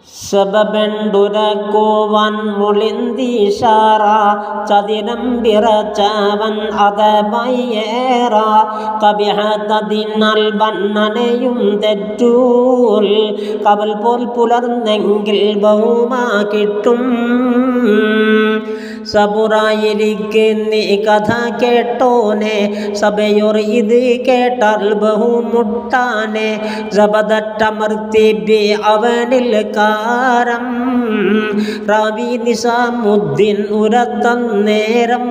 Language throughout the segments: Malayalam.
സബബെണ്ടുരക്കുവൻ മുളിന്തീശാറ ചതിരം പിറച്ചവൻ അതബയ്യേറ കബിഹതതിനാൽ ബണ്ണനയും തെറ്റൂൽ കവൽ പോൽ പുലർന്നെങ്കിൽ ബഹുമ കിട്ടും. സബുറായിരിക്കെ നീ കഥ കേട്ടോനെ സഭയോർ ഇത് കേട്ടാൽ ബഹുമുട്ടാനെ ജബദറ്റമർത്തിബി അവനിൽ കാരം റാവി നിസാമുദ്ദീൻ ഉരത്തന്നേരം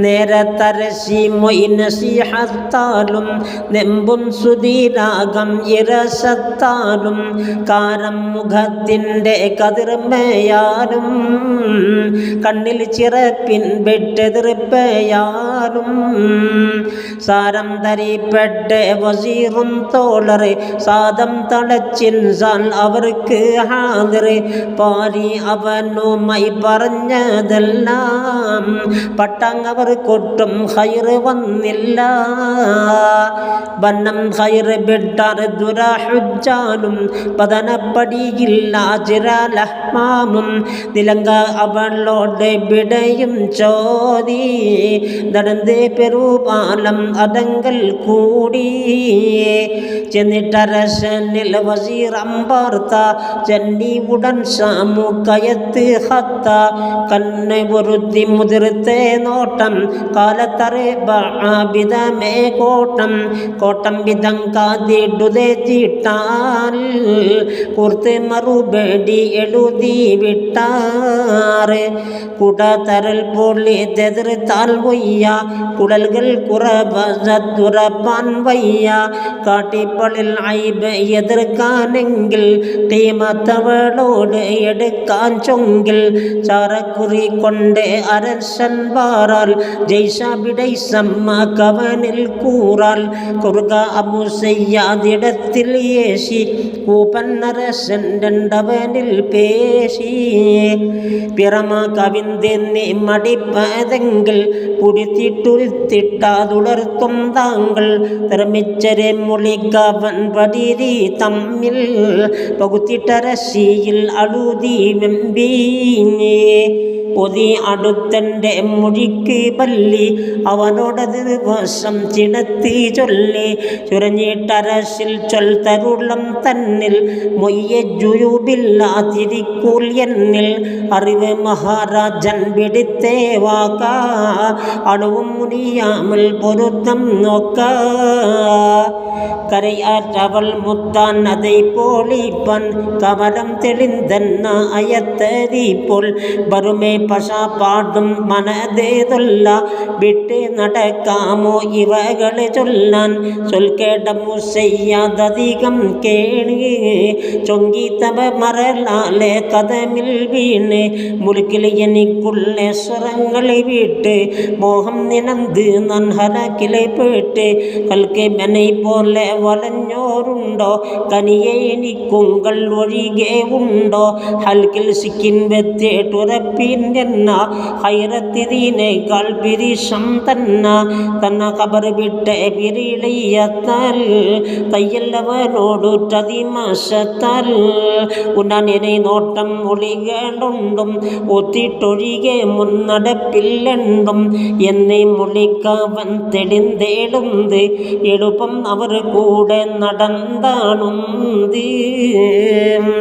നേരത്തരശി മൊയ്നസിഹത്താലും നെമ്പും സുധീരാഗം ഇരസത്താലും കാരം മുഖത്തിൻ്റെ കതിർമയാലും കണ്ണിൽ ചിറപ്പിൻ വെട്ടെതിർപ്പയാലും സാരം തരിപ്പെട്ട വസീറും തോളറ് സാദം തളച്ചിൻസാൻ അവർക്ക് ഹാദിറ് പാരി അവനുമായി പറഞ്ഞതെല്ലാം പട്ടങ്ങവർ കൊട്ടും ഹൈറ് വന്നില്ല. ബന്നം ഹൈറ് ബെട്ടാർ ദുരഹുജാലും പതനപ്പടിയില്ല ചിരലഹ്മാമും നിലങ്ക അവളോട് വിടയും ചോദി നടന്ന് പെരുപാലം അടങ്കൽ കൂടി ചെന്നിട്ടരശനിൽ വസീർ അമ്പാർത്ത ചെന്നി ഉടൻ ഷാമു കയത്ത് ഹത്ത കണ്ണ് പൊരുത്തി മുതിർത്തേ നോട്ടം കാലത്തറെ ബിതമേ കോട്ടം കോട്ടം വിധം കാതിടുതേ ചീട്ടാൽ കുർത്ത് മറുപടി എഴുതി വിട്ടാറ് കുടതരൽ പൊള്ളി തെതിർത്താൽ വയ്യ കുടൽകൾ കുറവതുറപ്പാൻ വയ്യ കാട്ടിപ്പളിൽ ഐബ് എതിർക്കാനെങ്കിൽ തീമത്തവളോട് എടുക്കാൻ ചൊങ്കിൽ ചാറക്കുറി കൊണ്ട് അരശൻ വാറാൽ ജയ്ഷാബിടൈ സമ്മ കവനിൽ കൂറാൽ കുറുക അബു സയ്യാദിടത്തിൽ യേശി കൂപ്പന്നരശൻ രണ്ടവനിൽ പേശി പിറമ കവിന്തെന്നി മടിപ്പതെങ്കിൽ പുടിത്തിട്ടുരുത്തിട്ടാതുളർത്തും താങ്കൾ തെർമിച്ചരെ മുളികവൻ പടിരി തമ്മിൽ പകുത്തിട്ടരശിയിൽ അളുതി വെമ്പീഞ്ഞേ ഒതി അടുത്തൻ്റെ മൊഴിക്ക് പല്ലി അവനോടത് വശം ചിണത്തി ചൊല്ലി ചുരഞ്ഞിട്ടരശിൽ ചൊൽത്തരുളം തന്നിൽ മൊയ്യ ജുയൂബില്ലാതിരിക്കൂൽ എന്നിൽ അറിവ് മഹാരാജൻ പിടിത്തേ വാക്ക അണുവും മുനിയാമൽ പൊരുത്തം നോക്ക കരയാറ്റവൾ മുത്താൻ அதை போலிப்பன் கமலம் தெளிந்தன்ன அயத்தரிப்போல் வருமே பஷா பாடும் മനതേതൊല്ല വിട്ട് നടക്കാമോ ഇവകളെ ചൊല്ലാൻ ചൊൽക്കേട്ട മുസയ്യാദധികം കേണി ചൊങ്കിത്തവ മറലാലെ കഥമിൽ വീണ് മുൽക്കിൽ എനിക്കുള്ള സ്വരങ്ങളെ വിട്ട് മോഹം നിനന്ത് നൻഹലക്കിലെ പേട്ട് കൽക്കെ മെനൈ പോലെ വലഞ്ഞോരുണ്ടോ കനിയെ എനിക്കുങ്കൾ ഒഴികെ ഉണ്ടോ ഹൽക്കിൽ സിക്കിൻ വെത്തേട്ടുറപ്പിൻ എന്ന ഹൈറത്തിനേക്കാൾ പിരിശം തന്ന കബർ വിട്ട പിരിളിയത്താൽ തയ്യല്ലവനോടുറ്റതിമാശത്താൽ ഉണ്ണാനെ നോട്ടം ഒളികളുണ്ടും ഒത്തിട്ടൊഴികെ മുന്നടപ്പില്ലെണ്ടും എന്നെ മൊഴിക്കവൻ തെളിന്തേടുന്നത് എളുപ്പം അവർ കൂടെ നടന്നാണുന്ത്.